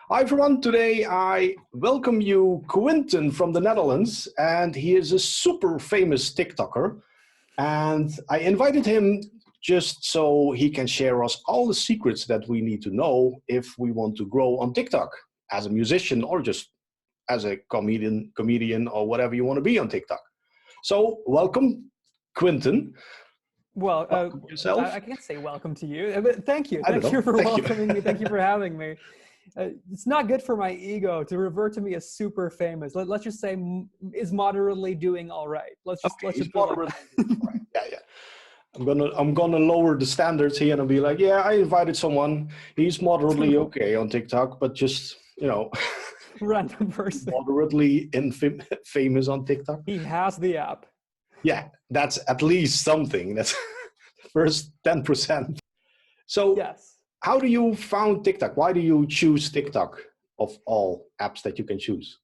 Hi everyone, today I welcome you Quinten from the Netherlands, and he is a super famous TikToker. And I invited him just so he can share us all the secrets that we need to know if we want to grow on TikTok as a musician or just as a comedian or whatever you want to be on TikTok. So welcome, Quinten. Well, Welcome yourself. I can't say welcome to you, but thank you. I don't Thank know. you for Thank you. welcoming me. Thank you for having me. It's not good for my ego to revert to me as super famous. Let's just say is moderately doing all right. Let's just He's put it like moderately that. right. Yeah. I'm gonna lower the standards here and I'll be like, yeah, I invited someone. He's moderately okay on TikTok, but just Random person. moderately famous on TikTok. He has the app. Yeah, that's at least something. That's the first 10%. So, Yes. how do you found TikTok? Why do you choose TikTok of all apps that you can choose?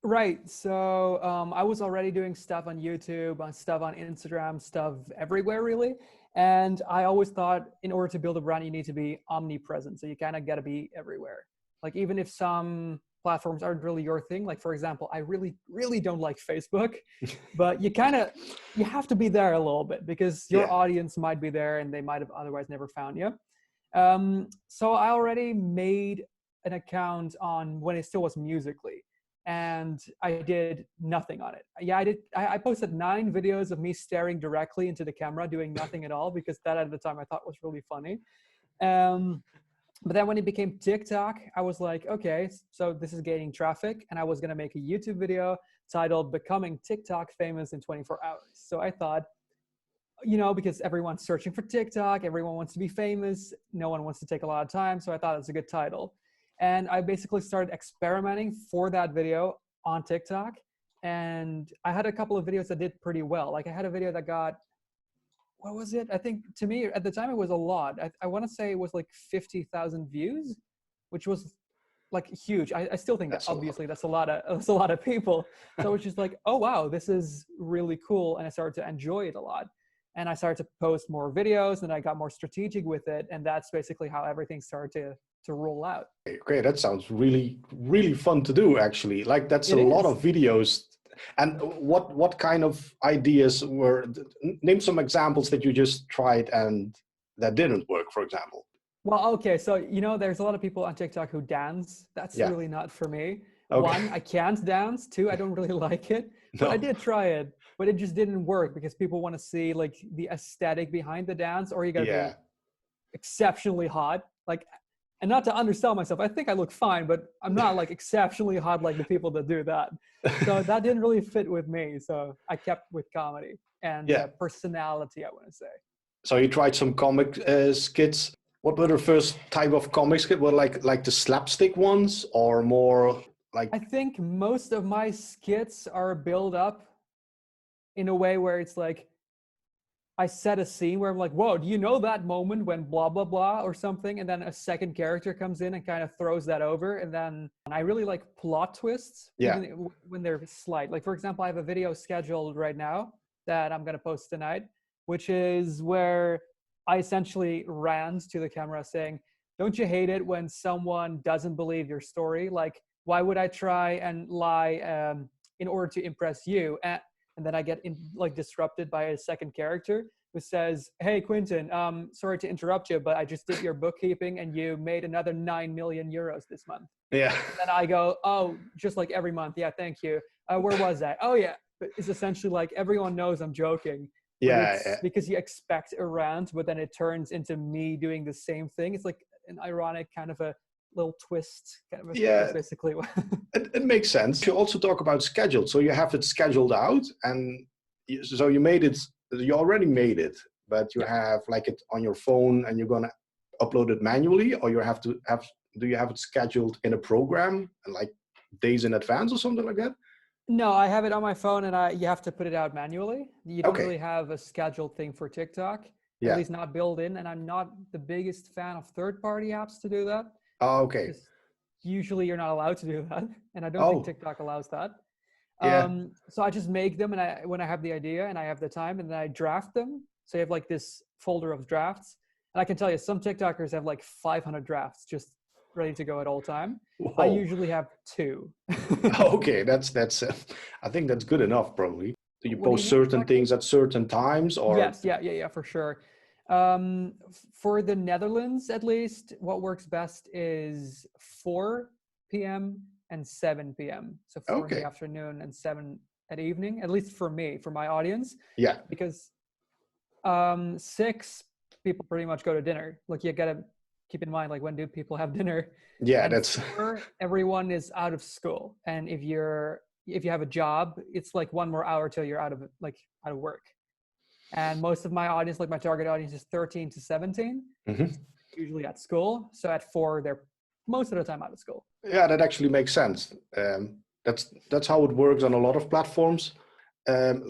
Right. So I was already doing stuff on YouTube, on stuff on Instagram, stuff everywhere really. And I always thought in order to build a brand, you need to be omnipresent. So you kind of got to be everywhere. Like even if some platforms aren't really your thing, like for example, I really, really don't like Facebook, but you have to be there a little bit because your audience might be there and they might have otherwise never found you. So I already made an account on when it still was Musically. And I did nothing on it. Yeah, I posted 9 videos of me staring directly into the camera, doing nothing at all, because that at the time I thought was really funny. But then when it became TikTok, I was like, okay, so this is gaining traffic. And I was going to make a YouTube video titled Becoming TikTok Famous in 24 Hours. So I thought, because everyone's searching for TikTok, everyone wants to be famous, no one wants to take a lot of time. So I thought it's a good title. And I basically started experimenting for that video on TikTok. And I had a couple of videos that did pretty well. Like I had a video that got, what was it? I think to me at the time it was a lot. I want to say it was like 50,000 views, which was like huge. I still think that obviously that's a lot of people. So I was just like, oh wow, this is really cool. And I started to enjoy it a lot. And I started to post more videos and I got more strategic with it. And that's basically how everything started to roll out. Okay, that sounds really, really fun to do actually. Like that's a lot of videos. And what kind of ideas were, name some examples that you just tried and that didn't work, for example. Well, okay, so there's a lot of people on TikTok who dance. That's really not for me. Okay. 1, I can't dance. 2, I don't really like it. But I did try it, but it just didn't work because people want to see like the aesthetic behind the dance, or you gotta be exceptionally hot. Like, and not to undersell myself, I think I look fine, but I'm not like exceptionally hot like the people that do that. So that didn't really fit with me. So I kept with comedy and personality, I want to say. So you tried some comic skits. What were the first type of comic skits? Were like the slapstick ones or more like? I think most of my skits are built up in a way where it's like, I set a scene where I'm like, whoa, do you know that moment when blah, blah, blah or something? And then a second character comes in and kind of throws that over. And then I really like plot twists even when they're slight. Like, for example, I have a video scheduled right now that I'm going to post tonight, which is where I essentially rant to the camera saying, don't you hate it when someone doesn't believe your story? Like, why would I try and lie in order to impress you? And then I get disrupted by a second character who says, hey, Quinten, sorry to interrupt you, but I just did your bookkeeping and you made another 9 million euros this month. Yeah. And then I go, oh, just like every month. Yeah, thank you. Where was that? Oh, yeah. But it's essentially like everyone knows I'm joking. Because you expect a rant, but then it turns into me doing the same thing. It's like an ironic kind of a little twist kind of that's basically what it makes sense. You also talk about scheduled, so you have it scheduled out, and so you already made it, but you have like it on your phone and you're gonna upload it manually, or do you have it scheduled in a program and like days in advance or something like that? No, I have it on my phone and you have to put it out manually. You don't really have a scheduled thing for TikTok, at least not built in, and I'm not the biggest fan of third-party apps to do that. Oh, okay. Usually you're not allowed to do that. And I don't think TikTok allows that. So I just make them when I have the idea and I have the time, and then I draft them. So you have like this folder of drafts. And I can tell you some TikTokers have like 500 drafts just ready to go at all time. I Whoa. usually have 2. Okay, that's. I think that's good enough, probably. Do you What do you post mean certain exactly? things at certain times, or? Yes, yeah, for sure. For the Netherlands, at least, what works best is 4 p.m. and 7 p.m. So 4 in the Okay. afternoon and 7 at evening, at least for me, for my audience, Yeah. because 6 people pretty much go to dinner. Like you gotta keep in mind, like when do people have dinner? Yeah. And That's. 4, everyone is out of school. And if you have a job, it's like 1 more hour till you're out of work. And most of my audience, like my target audience, is 13 to 17, Mhm. usually at school. So at 4, they're most of the time out of school. Yeah, that actually makes sense. That's how it works on a lot of platforms.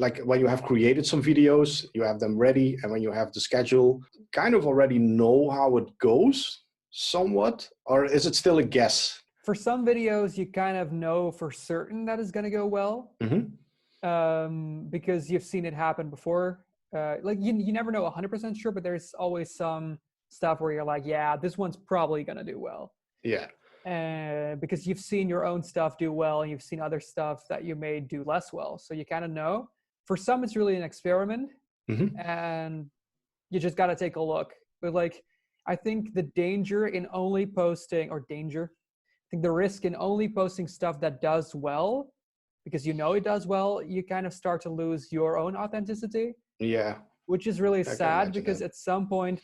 Like when you have created some videos, you have them ready, and when you have the schedule, kind of already know how it goes somewhat, or is it still a guess? For some videos, you kind of know for certain that it's going to go well, Hmm. because you've seen it happen before. Like you never know 100% sure, but there's always some stuff where you're like, yeah, this one's probably going to do well. Yeah. Because you've seen your own stuff do well and you've seen other stuff that you may do less well. So you kind of know. For some, it's really an experiment Hmm. and you just got to take a look. But like, I think the danger in only posting, or danger, I think the risk in only posting stuff that does well, because you know it does well, you kind of start to lose your own authenticity, Yeah, which is really I can sad imagine because that. at some point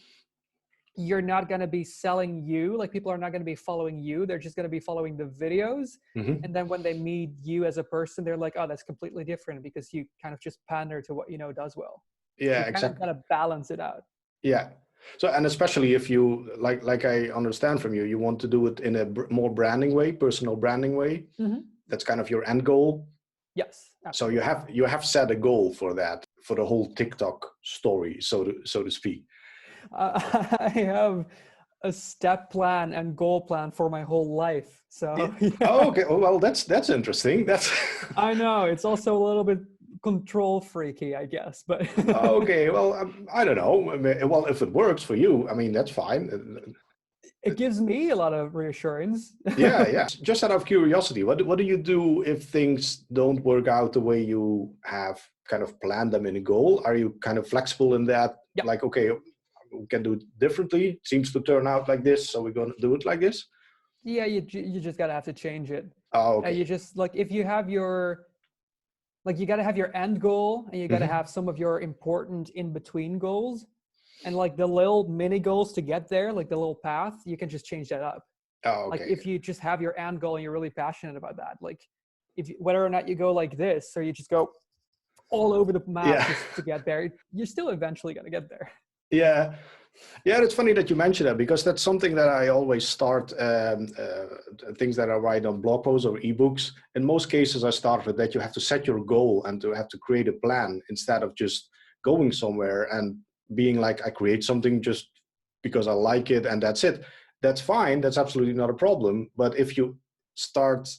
you're not going to be selling you. Like people are not going to be following you. They're just going to be following the videos. Hmm. And then when they meet you as a person, they're like, oh, that's completely different because you kind of just pander to what you know does well. So Yeah, you kind of got exactly. to balance it out. Yeah. So, and especially if you like I understand from you, you want to do it in a more branding way, personal branding way. Mm-hmm. That's kind of your end goal. Yes, So you absolutely. have set a goal for that, for the whole TikTok story, so to speak. I have a step plan and goal plan for my whole life. Yeah. So Oh, yeah, okay. Oh, well, that's interesting. That's I know it's also a little bit control freaky, I guess, but okay. Well, I don't know. Well, if it works for you, I mean, that's fine. it gives me a lot of reassurance. Yeah, yeah. Just out of curiosity, what do you do if things don't work out the way you have kind of planned them in a goal? Are you kind of flexible in that? Yeah. Like, okay, we can do it differently. It seems to turn out like this, so we're going to do it like this. Yeah, you just gotta have to change it. Oh, You okay. just like if you have your like you gotta have your end goal and you gotta Hmm. have some of your important in between goals, and like the little mini goals to get there, like the little path, you can just change that up. Oh, Like okay. if you just have your end goal and you're really passionate about that, like if whether or not you go like this or you just go all over the map Yeah, just to get there, you're still eventually gonna get there. yeah. Yeah, it's funny that you mention that because that's something that I always start things that I write on blog posts or ebooks. In most cases, I start with that you have to set your goal and to have to create a plan instead of just going somewhere and being like, I create something just because I like it and that's it. That's fine. That's absolutely not a problem. But if you start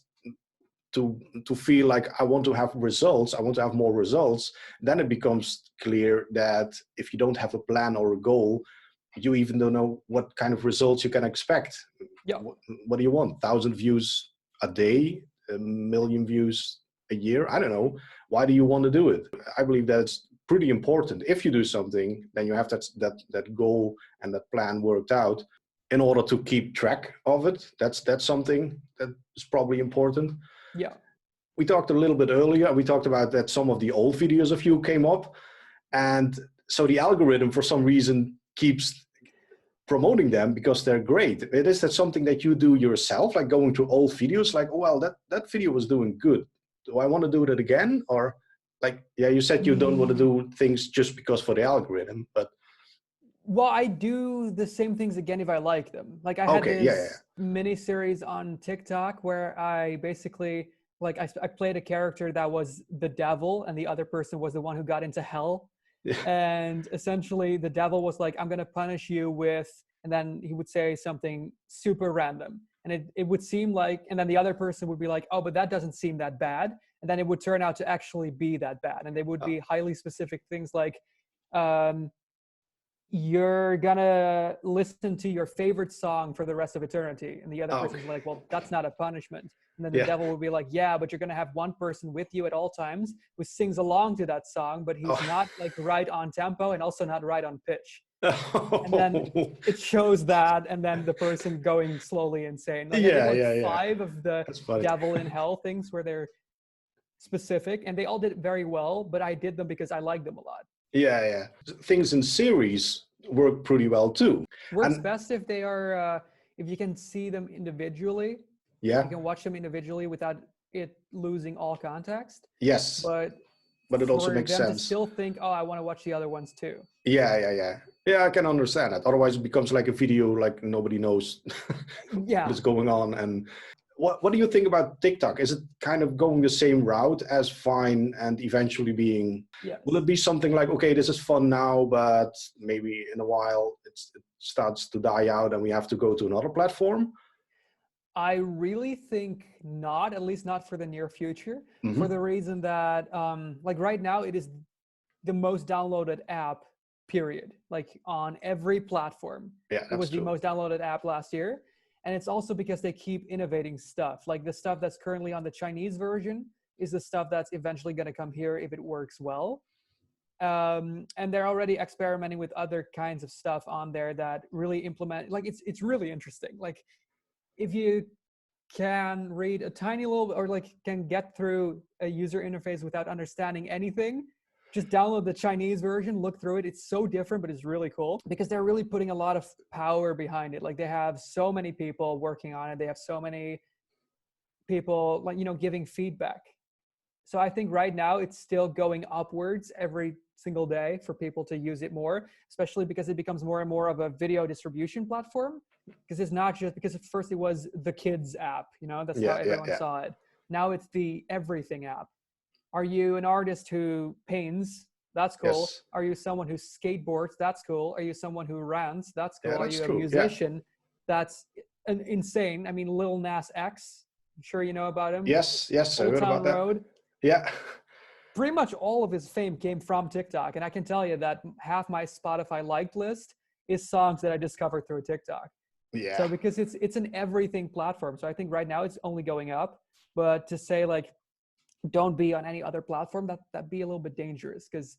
to feel like I want to have results, I want to have more results, then it becomes clear that if you don't have a plan or a goal, you even don't know what kind of results you can expect. Yeah. What do you want? 1,000 views a day, 1,000,000 views a year? I don't know. Why do you want to do it? I believe that's pretty important. If you do something, then you have that goal and that plan worked out in order to keep track of it. That's something that is probably important. Yeah. We talked a little bit earlier. We talked about that some of the old videos of you came up, and so the algorithm for some reason keeps promoting them because they're great. Is that something that you do yourself, like going to old videos, like, oh well, that video was doing good. Do I want to do that again? Or like, yeah, you said you don't want to Mm, do things just because for the algorithm, but well, I do the same things again if I like them. Like I had okay, yeah, yeah, this mini series on TikTok where I basically like I played a character that was the devil and the other person was the one who got into hell. yeah. And essentially the devil was like, I'm gonna punish you with, and then he would say something super random. And it would seem like, and then the other person would be like, oh, but that doesn't seem that bad. And then it would turn out to actually be that bad. And they would Oh, be highly specific things like, um, you're gonna listen to your favorite song for the rest of eternity. And the other Oh, person's like, well, that's not a punishment. And then the yeah. devil will be like, yeah, but you're gonna have one person with you at all times who sings along to that song, but he's Oh. not like right on tempo and also not right on pitch. And then it shows that, and then the person going slowly insane. Like I did Yeah, like yeah, yeah. 5 of the That's funny. devil in hell things where they're specific, and they all did it very well, but I did them because I liked them a lot. Yeah, yeah. Things in series work pretty well too. Works And best if they are if you can see them individually, if yeah, you can watch them individually without it losing all context. yes, But but it also for makes them to sense. still think, oh, I want to watch the other ones too. Yeah, yeah, yeah. Yeah, I can understand that. Otherwise, it becomes like a video, like nobody knows what Yeah. is going on. And what do you think about TikTok? Is it kind of going the same route as Vine and eventually being? Yes. Will it be something like, okay, this is fun now, but maybe in a while it starts to die out and we have to go to another platform? I really think not, at least not for the near future, for Hmm. the reason that like right now it is the most downloaded app, period. Like on every platform. Yeah, It that's was the true. most downloaded app last year. And it's also because they keep innovating stuff. Like the stuff that's currently on the Chinese version is the stuff that's eventually going to come here if it works well. And they're already experimenting with other kinds of stuff on there that really implement, like it's really interesting. Like if you can read a tiny little or like can get through a user interface without understanding anything, just download the Chinese version, look through it. It's so different, but it's really cool because they're really putting a lot of power behind it. Like they have so many people working on it. They have so many people, like, giving feedback. So I think right now it's still going upwards every single day for people to use it more, especially because it becomes more and more of a video distribution platform. Because it's not just because at first it was the kids app, that's how Yeah, yeah, everyone yeah. saw it. Now it's the everything app. Are you an artist who paints? That's cool. Yes. Are you someone who skateboards? That's cool. Are you someone who rants? That's Yeah, cool. Are that's you a true. Yeah. musician? That's insane. I mean, Lil Nas X, I'm sure you know about him. Yes, yes, I Old heard Town about that. Road. Yeah. Pretty much all of his fame came from TikTok. And I can tell you that half my Spotify liked list is songs that I discovered through TikTok. Yeah. So because it's an everything platform. So I think right now it's only going up. But to say like don't be on any other platform, that'd be a little bit dangerous, because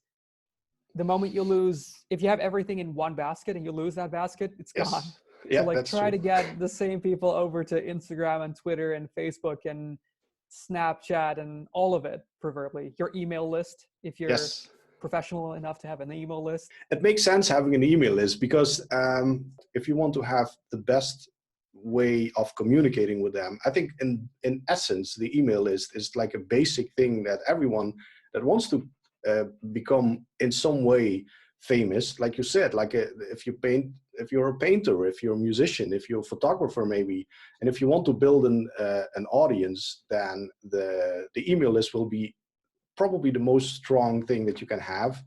the moment you lose, if you have everything in one basket and you lose that basket, it's gone. Yes. So Yeah, like that's try true. to get the same people over to Instagram and Twitter and Facebook and Snapchat and all of it, preferably your email list if you're Yes. professional enough to have an email list. It makes sense having an email list because if you want to have the best way of communicating with them, I think in essence, the email list is like a basic thing that everyone that wants to become in some way famous, like you said, like if you paint, if you're a painter, if you're a musician, if you're a photographer maybe, and if you want to build an audience, then the email list will be probably the most strong thing that you can have.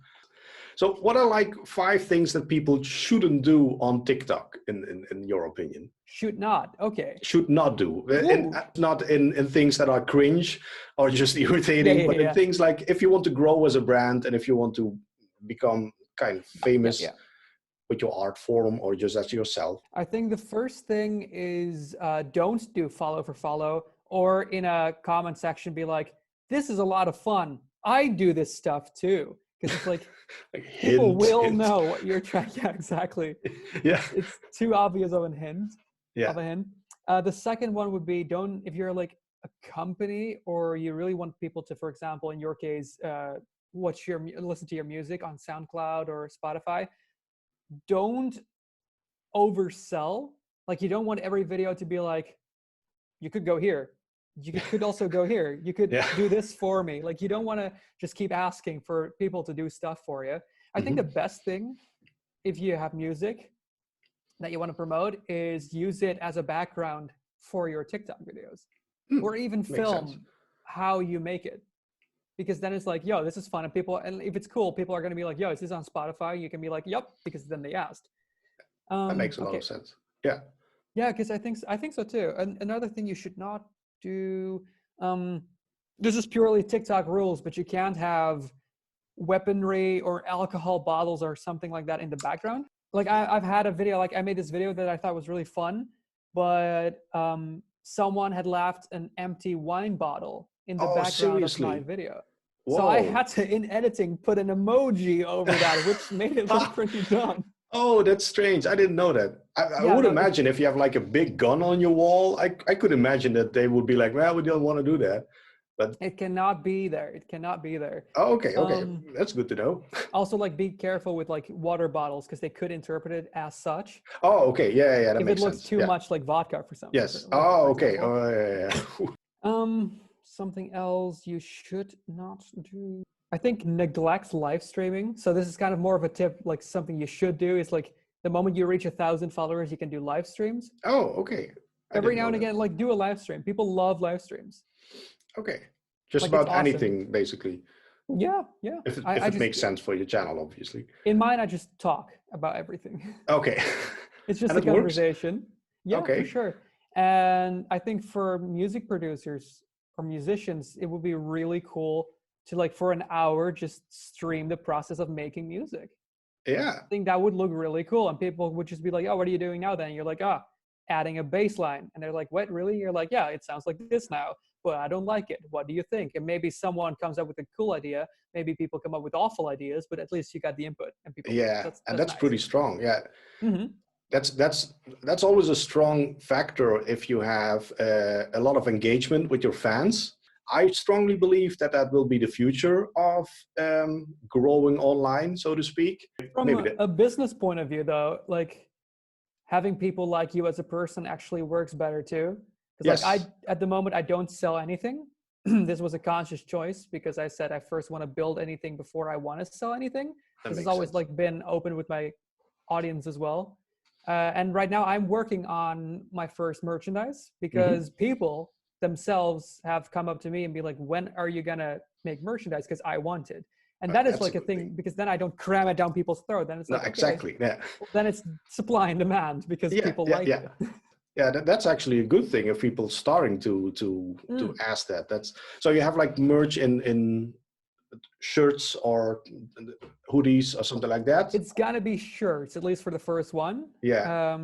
So what are like 5 things that people shouldn't do on TikTok in your opinion? Should not. Okay. Should not do. Woo. Not in things that are cringe or just Yeah, irritating, yeah, but in yeah. things like if you want to grow as a brand and if you want to become kind of Yeah, famous yeah. with your art form or just as yourself. I think the first thing is don't do follow for follow, or in a comment section be like, this is a lot of fun. I do this stuff too. Because it's like Like people hint, will hint. know what you're trying. Yeah, exactly. Yeah. It's too obvious of a hint. Yeah. Of a hint. The second one would be don't, if you're like a company or you really want people to, for example, in your case, listen to your music on SoundCloud or Spotify, don't oversell. Like you don't want every video to be like, you could go here, you could also go here, you could Yeah. do this for me. Like you don't want to just keep asking for people to do stuff for you. I think the best thing, if you have music that you want to promote, is use it as a background for your TikTok videos, or even Makes sense. film how you make it. Because then it's like, yo, this is fun. And people, and if it's cool, people are going to be like, yo, is this on Spotify? You can be like, yep, because then they asked. That makes a lot Okay. of sense. Yeah. Yeah, because I think so too. And another thing you should not do, this is purely TikTok rules, but you can't have weaponry or alcohol bottles or something like that in the background. Like I've had a video, like I made this video that I thought was really fun, but someone had left an empty wine bottle in the Oh, background of my seriously? video. So I Whoa. had to, in editing, put an emoji over that, which made it look pretty dumb. Oh, that's strange. I didn't know that. I Yeah, would no, imagine if you have like a big gun on your wall, I could imagine that they would be like, well, we don't want to do that. But it cannot be there. It cannot be there. oh, okay. That's good to know. Also, like, be careful with like water bottles because they could interpret it as such. Oh, okay. Yeah, that If it makes looks sense. too Yeah. much like vodka for some. Yes. For Oh, okay. example. Oh, yeah. Something else you should not do. I think neglect live streaming. So this is kind of more of a tip, like something you should do is like the moment you reach 1,000 followers, you can do live streams. Oh, okay. Every now and again, like do a live stream. People love live streams. Okay. Just like, about awesome. Anything, basically. Yeah. If it makes sense for your channel, obviously. In mine, I just talk about everything. Okay. It's just a conversation. Yeah, for sure. And I think for music producers or musicians, it would be really cool to like for an hour just stream the process of making music. Yeah. I think that would look really cool. And people would just be like, oh, what are you doing now then? And you're like, adding a bass line. And they're like, what, really? You're like, yeah, it sounds like this now, but I don't like it. What do you think? And maybe someone comes up with a cool idea. Maybe people come up with awful ideas, but at least you got the input. And people, that's nice. Pretty strong. Yeah. Mm-hmm. That's always a strong factor if you have a lot of engagement with your fans. I strongly believe that will be the future of growing online, so to speak. From a business point of view, though, like having people like you as a person actually works better too. Because like at the moment, I don't sell anything. This was a conscious choice because I said I first want to build anything before I want to sell anything. This has always like been open with my audience as well. And right now I'm working on my first merchandise because people themselves have come up to me and be like, when are you gonna make merchandise? Because I want it. And that is like a thing because then I don't cram it down people's throat. Then it's like, exactly. Yeah. Then it's supply and demand because people like it. Yeah, that's actually a good thing if people starting to ask that. That's so you have like merch in shirts or hoodies or something like that. It's gonna be shirts, at least for the first one. Yeah.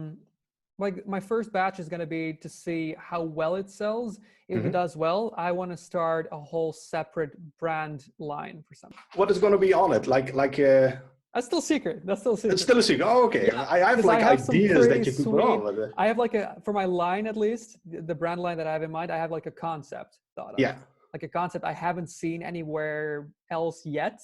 Like my first batch is gonna be to see how well it sells. If it does well, I want to start a whole separate brand line for something. What is going to be on it? That's still secret. That's still secret. It's still a secret. Oh, okay. Yeah, I have like ideas that you could put on. But, I have like for my line at least, the brand line that I have in mind, I have like a concept thought of. Yeah. Like a concept I haven't seen anywhere else yet.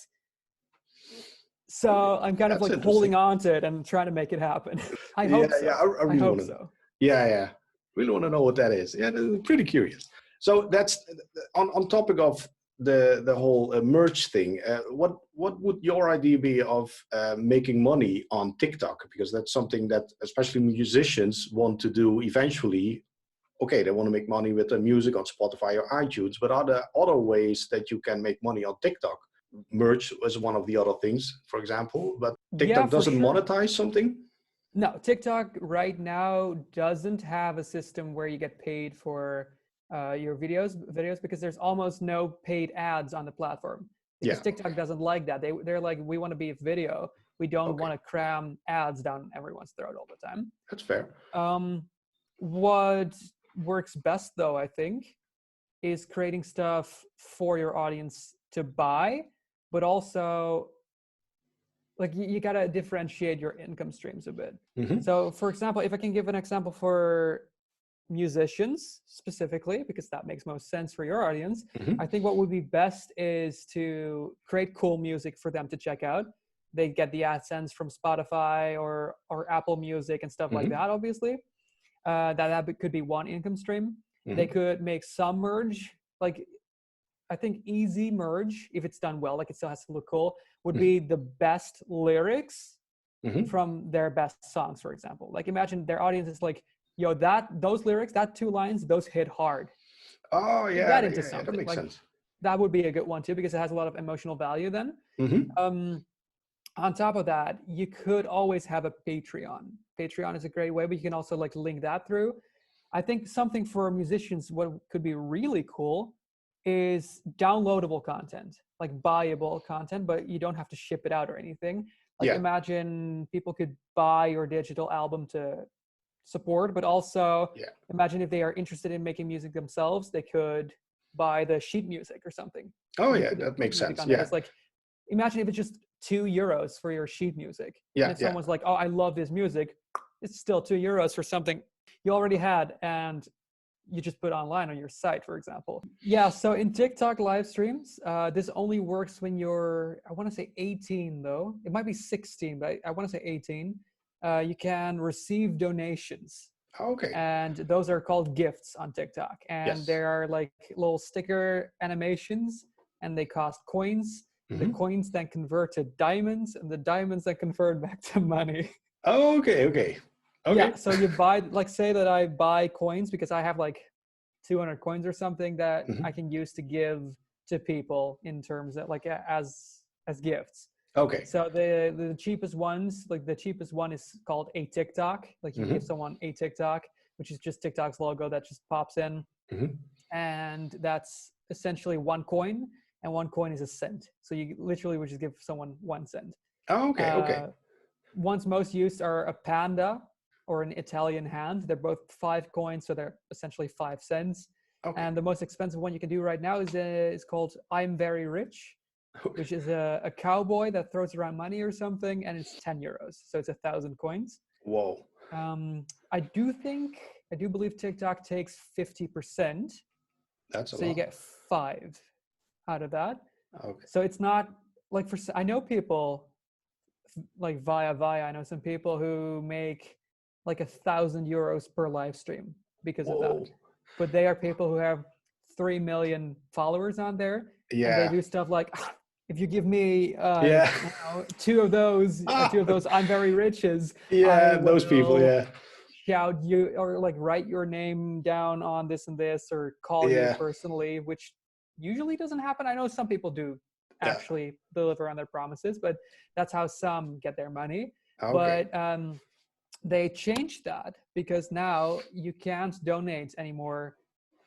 So I'm kind of like holding on to it and trying to make it happen. I hope so. Yeah, I really hope so. Yeah. Really want to know what that is. Yeah, pretty curious. So that's on topic of the whole merch thing. What would your idea be of making money on TikTok? Because that's something that especially musicians want to do eventually. Okay, they want to make money with the music on Spotify or iTunes, but are there other ways that you can make money on TikTok? Merch was one of the other things, for example, but TikTok doesn't monetize something? No, TikTok right now doesn't have a system where you get paid for your videos because there's almost no paid ads on the platform. Because TikTok doesn't like that. They're like, we want to be a video. We don't want to cram ads down everyone's throat all the time. That's fair. What works best though, I think, is creating stuff for your audience to buy, but also like you got to differentiate your income streams a bit. So for example, if I can give an example for musicians specifically, because that makes most sense for your audience, I think what would be best is to create cool music for them to check out. They get the AdSense from Spotify or Apple Music and stuff like that, obviously. That could be one income stream. They could make some merge, like I think easy merge, if it's done well, like it still has to look cool, would be the best lyrics from their best songs, for example. Like imagine their audience is like, yo, those lyrics, that 2 lines, those hit hard. Oh yeah, that into something. That makes like, sense. That would be a good one too, because it has a lot of emotional value then. On top of that, you could always have a Patreon. Patreon is a great way, but you can also like link that through. I think something for musicians, what could be really cool is downloadable content. like buyable content, but you don't have to ship it out or anything. Like imagine people could buy your digital album to support, but also imagine if they are interested in making music themselves, they could buy the sheet music or something. Oh You yeah, could that put makes music sense. on there. Yeah. It's like, imagine if it's just €2 for your sheet music. Yeah. And if someone's like, oh, I love this music, it's still €2 for something you already had and you just put online on your site, for example. Yeah, so in TikTok live streams, this only works when you're, I want to say 18 though. It might be 16, but I want to say 18. You can receive donations. Okay. And those are called gifts on TikTok. And there are like little sticker animations and they cost coins. The coins then convert to diamonds and the diamonds then convert back to money. Okay. Yeah, so you buy, like say that I buy coins because I have like 200 coins or something that I can use to give to people in terms of like as gifts. Okay. So the cheapest ones, like the cheapest one is called a TikTok. Like you give someone a TikTok, which is just TikTok's logo that just pops in. And that's essentially 1 coin, and 1 coin is a cent. So you literally would just give someone 1 cent. Okay. Ones most used are a panda or an Italian hand. They're both 5 coins, so they're essentially 5 cents. Okay. And the most expensive one you can do right now is called I'm Very Rich, which is a cowboy that throws around money or something, and it's €10. So it's 1,000 coins. Whoa. I do believe TikTok takes 50%. That's a lot. So you get 5 out of that. Okay. So it's not like I know people like via, I know some people who make like €1,000 per live stream because of that. But they are people who have 3 million followers on there. Yeah. And they do stuff like, if you give me 2 of those I'm Very Riches. Yeah, those people, shout you or like write your name down on this and this or call you personally, which usually doesn't happen. I know some people do actually deliver on their promises, but that's how some get their money. Okay. But they changed that because now you can't donate anymore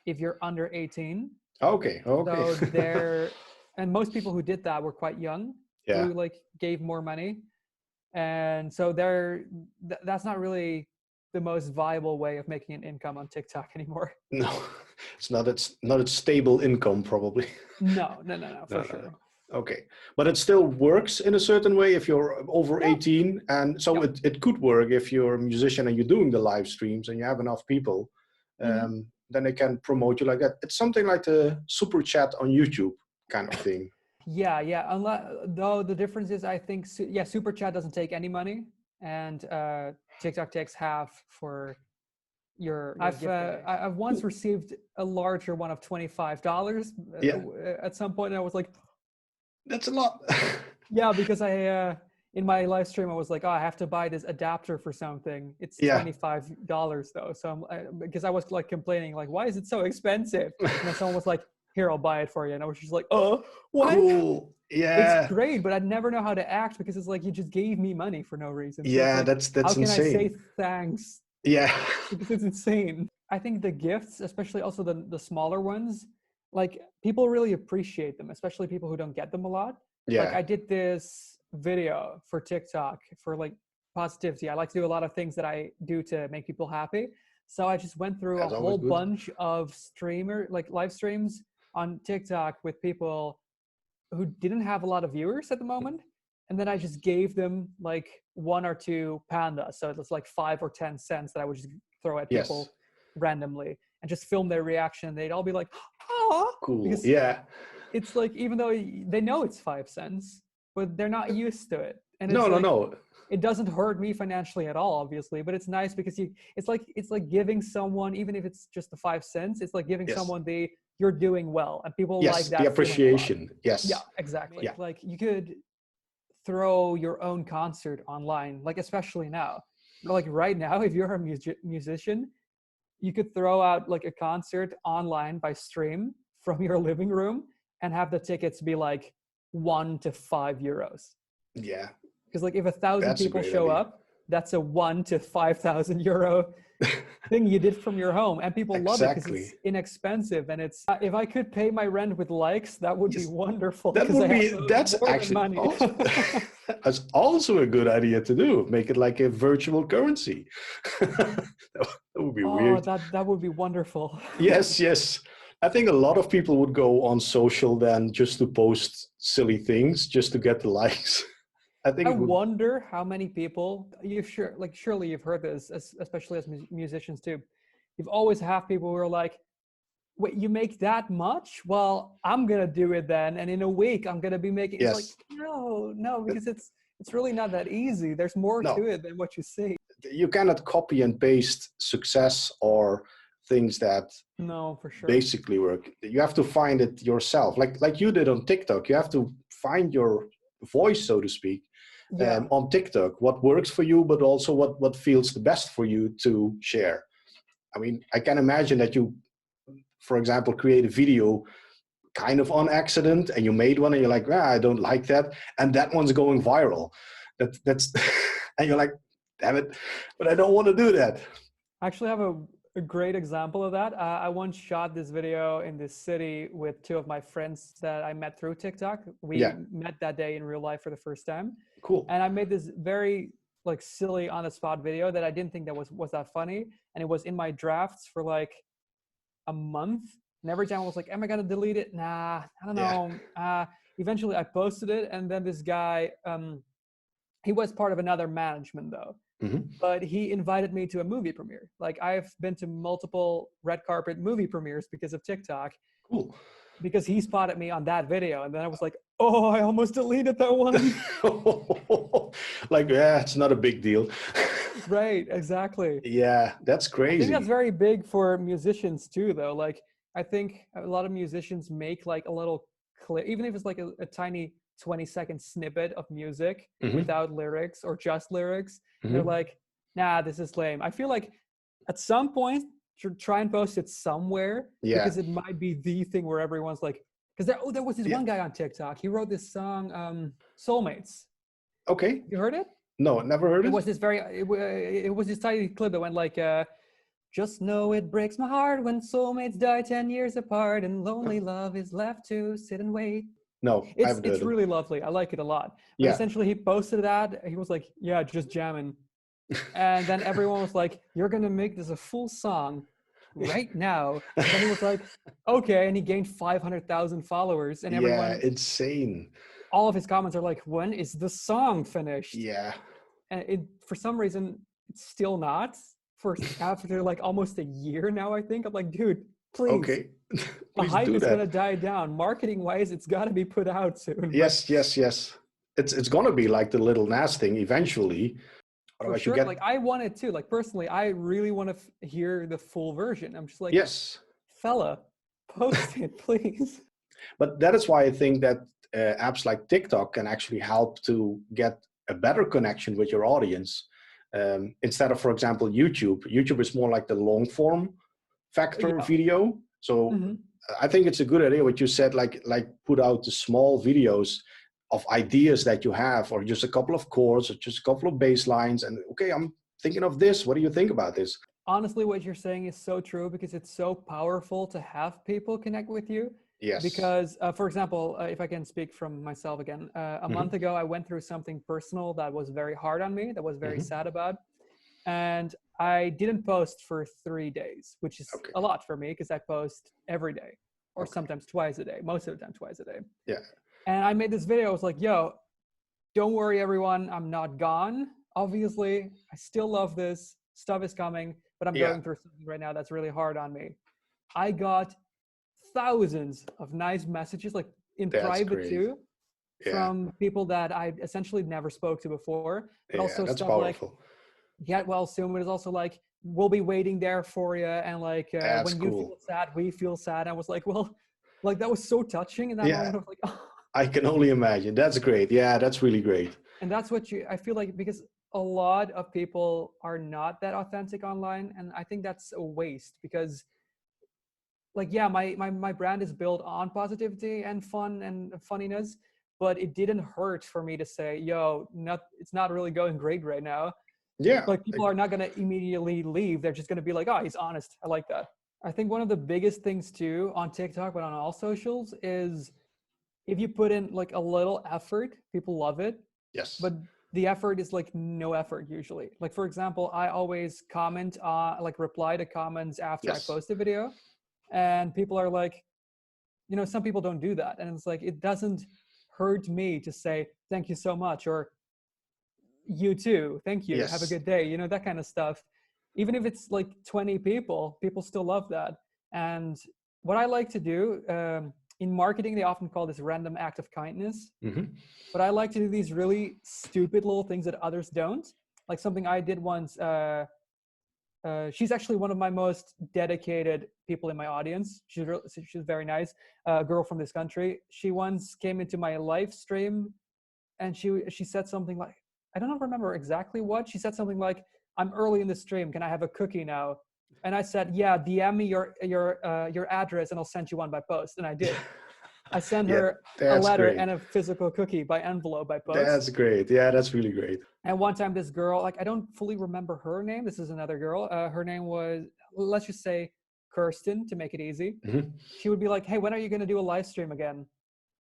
if you're under 18. Okay. So and most people who did that were quite young, who like gave more money. And so that's not really the most viable way of making an income on TikTok anymore. No, it's not a stable income probably. No, for sure. No. Okay, but it still works in a certain way if you're over 18, and so it could work if you're a musician and you're doing the live streams and you have enough people, then they can promote you like that. It's something like the super chat on YouTube kind of thing. Yeah. Though the difference is, I think, super chat doesn't take any money, and TikTok takes half for your I've once received a larger one of $25 at some point, and I was like, that's a lot. Yeah, because I in my live stream I was like, I have to buy this adapter for something. It's $25 though. So because I was like complaining, like, why is it so expensive? And then someone was like, here, I'll buy it for you. And I was just like, oh, what? Cool. Yeah. It's great, but I'd never know how to act because it's like, you just gave me money for no reason. So yeah, like, that's how insane. How can I say thanks? Yeah. Because it's insane. I think the gifts, especially also the smaller ones, like people really appreciate them, especially people who don't get them a lot. Yeah. Like I did this video for TikTok for like positivity. I like to do a lot of things that I do to make people happy. So I just went through a whole bunch of live streams on TikTok with people who didn't have a lot of viewers at the moment. And then I just gave them like 1 or 2 pandas. So it was like 5 or 10 cents that I would just throw at people randomly and just film their reaction. They'd all be like, oh, cool. Because it's like, even though they know it's 5 cents, but they're not used to it. And it's no. It doesn't hurt me financially at all, obviously, but it's nice because it's like giving someone, even if it's just the 5 cents, it's like giving someone you're doing well, and people like that. The appreciation. Yes. Yeah, exactly. Yeah. Like you could throw your own concert online, like especially now. Like right now, if you're a musician, you could throw out like a concert online by stream from your living room and have the tickets be like €1 to €5. Yeah. Because like if 1,000 people show up, that's a 1 to 5,000 euro thing you did from your home, and people love it because Exactly. it's inexpensive, and it's if I could pay my rent with likes, that would be Yes. wonderful That because I would have be, that's more than actually money. also, that's also a good idea to do. Make it like a virtual currency. That would be Oh, weird. that would be wonderful. Yes, yes. I think a lot of people would go on social then just to post silly things, just to get the likes. I think I it would, wonder how many people you sure like surely you've heard this, especially as musicians too. You've always have people who are like, "Wait, you make that much? Well, I'm gonna do it then, and in a week I'm gonna be making." It's like, yes. no, no, But because it's really not that easy. There's more to no, it than what you see. you cannot copy and paste success or things that No, for sure. basically work. You have to find it yourself, like you did on TikTok. You have to find your voice, so to speak, Yeah, on TikTok. What works for you, but also what feels the best for you to share. I mean, I can imagine that you, for example, create a video kind of on accident, and you made one, and you're like, I don't like that, and that one's going viral. That's and you're like, damn it, but I don't want to do that. I actually have a great example of that. I once shot this video in this city with two of my friends that I met through TikTok. We Yeah, met that day in real life for the first time, cool. and I made this very like silly on the spot video that I didn't think that was that funny, and it was in my drafts for like a month. And every time I was like, am I gonna delete it? Nah, I don't Yeah. know. Eventually I posted it, and then this guy, he was part of another management though, Hmm. but he invited me to a movie premiere. Like I've been to multiple red carpet movie premieres because of TikTok, Cool. because he spotted me on that video. And then I was like, oh, I almost deleted that one. Like, yeah, it's not a big deal. Right, exactly. Yeah, that's I think that's crazy. very big for musicians too, though. Like, I think a lot of musicians make like a little clip, even if it's like a tiny 20-second snippet of music Hmm. without lyrics or just lyrics. And they're Hmm. like, nah, this is lame. I feel like at some point, should try and post it somewhere Yeah, because it might be the thing where everyone's like, because there was this yeah. one guy on TikTok. He wrote this song, Soulmates. Okay. You heard it? No, never heard It it. was this very, it was this tiny clip that went like, just know it breaks my heart when soulmates die 10 years apart and lonely love is left to sit and wait. No, I haven't heard It's it. really lovely. I like it a lot. But Yeah. essentially he posted that. He was like, yeah, just jamming. And then everyone was like, you're going to make this a full song right now. And then he was like, okay. And he gained 500,000 followers, and Yeah, everyone, insane. all of his comments are like, when is the song finished? Yeah. And it, for some reason, it's still not. For after like almost a year now, I think. I'm like, dude, please, Okay. the Please hype do is gonna that. die down. Marketing wise, it's gotta be put out soon. But Yes, yes, yes. It's gonna be like the Little Nas thing eventually. for Otherwise, you sure, get, like I want it too. Like personally, I really want to hear the full version. I'm just like, yes. fella, post it, please. But that is why I think that apps like TikTok can actually help to get a better connection with your audience. Instead of, for example, YouTube. YouTube is more like the long form factor Yeah. video. So Hmm. I think it's a good idea what you said, like put out the small videos of ideas that you have, or just a couple of chords, or just a couple of bass lines, and okay, I'm thinking of this. What do you think about this? Honestly, what you're saying is so true because it's so powerful to have people connect with you. Yes. Because, for example, if I can speak from myself again, a month Hmm. ago, I went through something personal that was very hard on me, that was very Hmm. sad about. And I didn't post for 3 days, which is Okay. a lot for me because I post every day or Okay. sometimes twice a day, most of the time, twice a day. Yeah. And I made this video. I was like, yo, don't worry, everyone. I'm not gone. Obviously, I still love this. Stuff is coming, but I'm Yeah. going through something right now that's really hard on me. I got thousands of nice messages, like in That's private great. too, Yeah. from people that I essentially never spoke to before, but Yeah. also That's stuff like, powerful. get well soon, but it's also like, we'll be waiting there for you. And like, That's when you cool. feel sad, we feel sad. I was like, well, like that was so touching in that Yeah. moment. I was like, oh. I can only imagine. That's great. Yeah. That's really great. And that's what I feel like, because a lot of people are not that authentic online. And I think that's a waste because like, yeah, my brand is built on positivity and fun and funniness, but it didn't hurt for me to say, yo, not, it's not really going great right now. Yeah. Like people are not going to immediately leave. They're just going to be like, oh, he's honest. I like that. I think one of the biggest things too on TikTok, but on all socials, is if you put in like a little effort, people love it. Yes. But the effort is like no effort usually. Like for example, I always comment like reply to comments after I Yes. post a video, and people are like, you know, some people don't do that, and it's like it doesn't hurt me to say thank you so much, or you too, thank you, have a Yes. good day, you know, that kind of stuff. Even if it's like 20 people, people still love that. And what I like to do, in marketing they often call this random act of kindness, Hmm. but I like to do these really stupid little things that others don't. Like something I did once, she's actually one of my most dedicated people in my audience. She's very nice, a girl from this country. She once came into my live stream, and she said something like, I don't remember exactly what she said. Something like, "I'm early in the stream. Can I have a cookie now?" And I said, "Yeah, DM me your address, and I'll send you one by post." And I did. I sent Yeah, her a that's letter great. and a physical cookie by envelope by post. That's great. Yeah, that's really great. And one time, this girl, like I don't fully remember her name. This is another girl. Her name was, let's just say, Kirsten, to make it easy. Hmm. She would be like, "Hey, when are you going to do a live stream again?"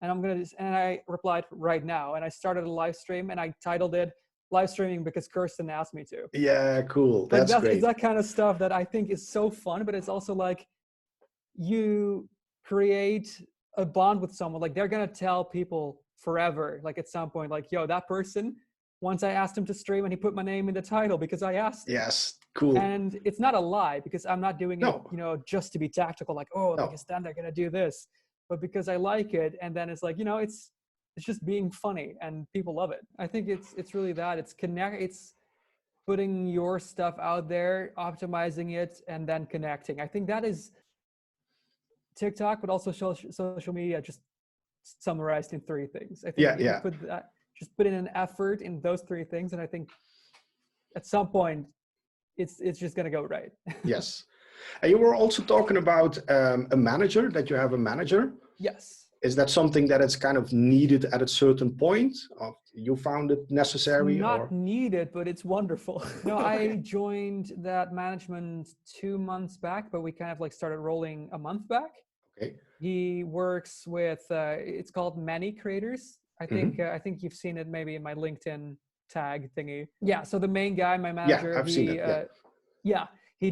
And I replied, "Right now." And I started a live stream, and I titled it "Live Streaming because Kirsten asked me to." Yeah, cool. Like That's it's great. that kind of stuff that I think is so fun, but it's also like you create a bond with someone. Like they're gonna tell people forever, like at some point, like, yo, that person, once I asked him to stream and he put my name in the title because I asked him. Yes, cool. And it's not a lie, because I'm not doing it, No, you know, just to be tactical, like, oh, no. because then they're gonna do this, but because I like it. And then it's like, you know, it's just being funny and people love it. I think it's really that. It's putting your stuff out there, optimizing it, and then connecting. I think that is TikTok, but also social media, just summarized in three things. I think Yeah, if you yeah. put that, just put in an effort in those three things, and I think at some point it's just gonna go right. Yes. And you were also talking about a manager, that you have a manager. Yes. Is that something that is kind of needed at a certain point? Or you found it It's necessary, not or? needed, but it's wonderful. No, I Okay. joined that management 2 months back, but we kind of like started rolling a month back. Okay. He works with it's called Many Creators. Hmm. I think you've seen it maybe in my LinkedIn tag thingy. Yeah. So the main guy, my Yeah, manager, I've seen it. Yeah. yeah, he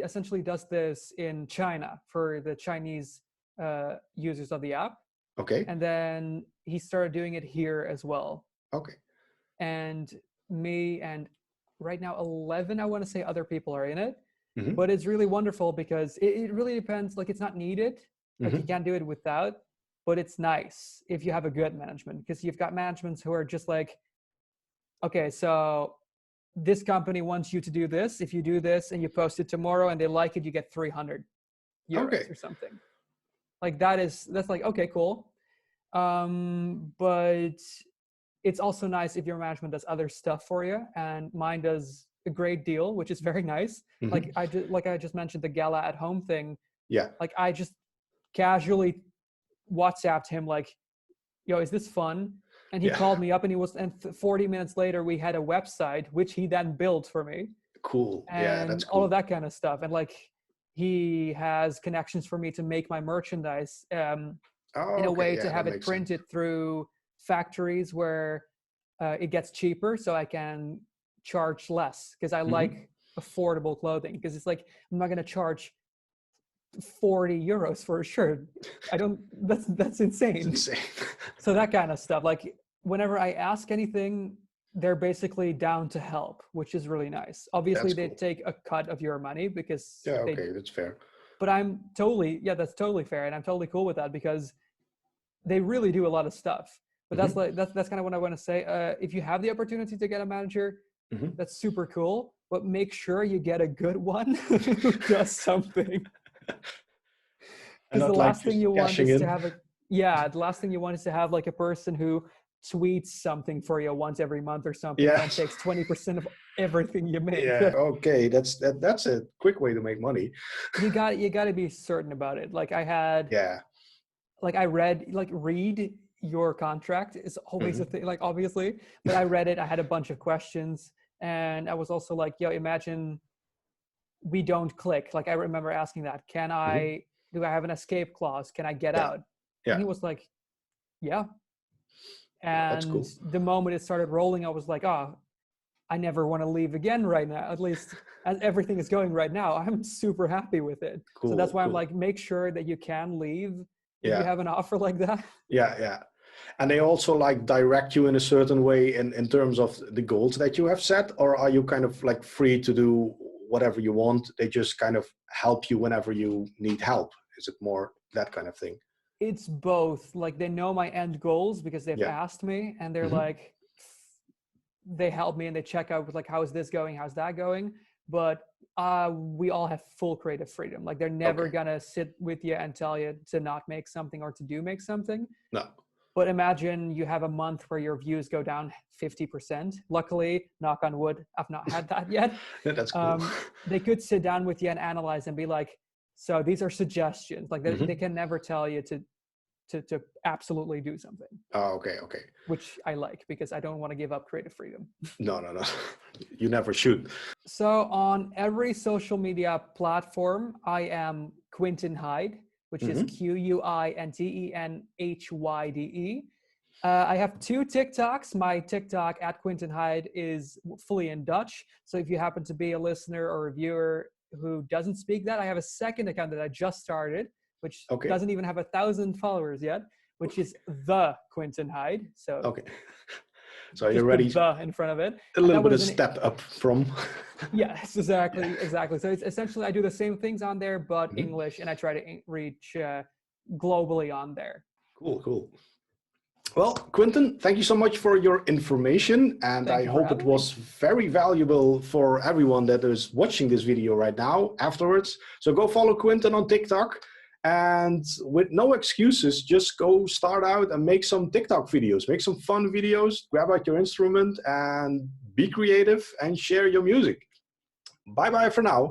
essentially does this in China for the Chinese users of the app, Okay. and then he started doing it here as well. Okay. And me and right now 11, I want to say, other people are in it. Hmm. But it's really wonderful because it really depends. Like it's not needed, like you Hmm. can't do it without, but it's nice if you have a good management, because you've got managements who are just like, okay, so this company wants you to do this. If you do this and you post it tomorrow and they like it, you get 300 euros Okay. or something. Like that's like, okay, cool. But it's also nice if your management does other stuff for you, and mine does a great deal, which is very nice. Hmm. Like I just mentioned the gala at home thing. Yeah. Like I just casually WhatsApped him like, "Yo, is this fun?" And he Yeah. called me up, and 40 minutes later we had a website which he then built for me, Cool. Yeah, and that's all of cool. that kind of stuff. And like he has connections for me to make my merchandise, Oh, in a okay. way to Yeah, that have it makes sense. printed through factories where it gets cheaper, so I can charge less, because I Hmm. like affordable clothing. Because it's like, I'm not going to charge 40 euros for a shirt. I don't, that's It's insane. insane. So that kind of stuff. Like whenever I ask anything, they're basically down to help, which is really nice. Obviously That's they cool. take a cut of your money because Yeah, they, okay, that's fair. but I'm totally, yeah, that's totally fair. And I'm totally cool with that, because they really do a lot of stuff. But that's Hmm. like that's kind of what I want to say. If you have the opportunity to get a manager, Hmm. that's super cool. But make sure you get a good one who does something. And Because the not like last thing just you want cashing is to in. have the last thing you want is to have like a person who tweets something for you once every month or something, and Yeah. then takes 20% of everything you make. Yeah. Okay. That's a quick way to make money. You got to be certain about it. Like I had, Yeah. like read your contract is always a Hmm. thing, like obviously, but I read it, I had a bunch of questions, And I was also like, yo, imagine we don't click. Like, I remember asking that, do I have an escape clause? Can I get Yeah. out? Yeah. And he was like, yeah. That's And cool. the moment it started rolling, I was like, oh, I never want to leave again right now. At least as everything is going right now, I'm super happy with it. Cool. So that's why I'm cool. like, make sure that you can leave if Yeah. you have an offer like that. Yeah, yeah. And they also like direct you in a certain way in terms of the goals that you have set, or are you kind of like free to do whatever you want? They just kind of help you whenever you need help. Is it more that kind of thing? It's both. Like, they know my end goals because they've Yeah. asked me, and they're like, they help me and they check out with like, how is this going? How's that going? But we all have full creative freedom. Like, they're never gonna sit with you and tell you to not make something or to make something. No. But imagine you have a month where your views go down 50%. Luckily, knock on wood, I've not had that yet. Yeah, that's cool. They could sit down with you and analyze and be like, so these are suggestions. Like, they can never tell you to absolutely do something. Oh, okay. Which I like, because I don't want to give up creative freedom. No. You never should. So on every social media platform, I am Quinten Hyde, which is QUINTENHYDE. I have 2 TikToks. My TikTok at Quinten Hyde is fully in Dutch. So if you happen to be a listener or a viewer who doesn't speak that, I have a second account that I just started, which doesn't even have 1,000 followers yet, which is the Quinten Hyde. So so you're ready the in front of it. A little bit of step up from. Yes, exactly. So it's essentially, I do the same things on there, but English, and I try to reach globally on there. Cool. Well, Quinten, thank you so much for your information, and I hope it was very valuable for everyone that is watching this video right now afterwards. So go follow Quinten on TikTok, and with no excuses, just go start out and make some TikTok videos, make some fun videos, grab out your instrument and be creative and share your music. Bye-bye for now.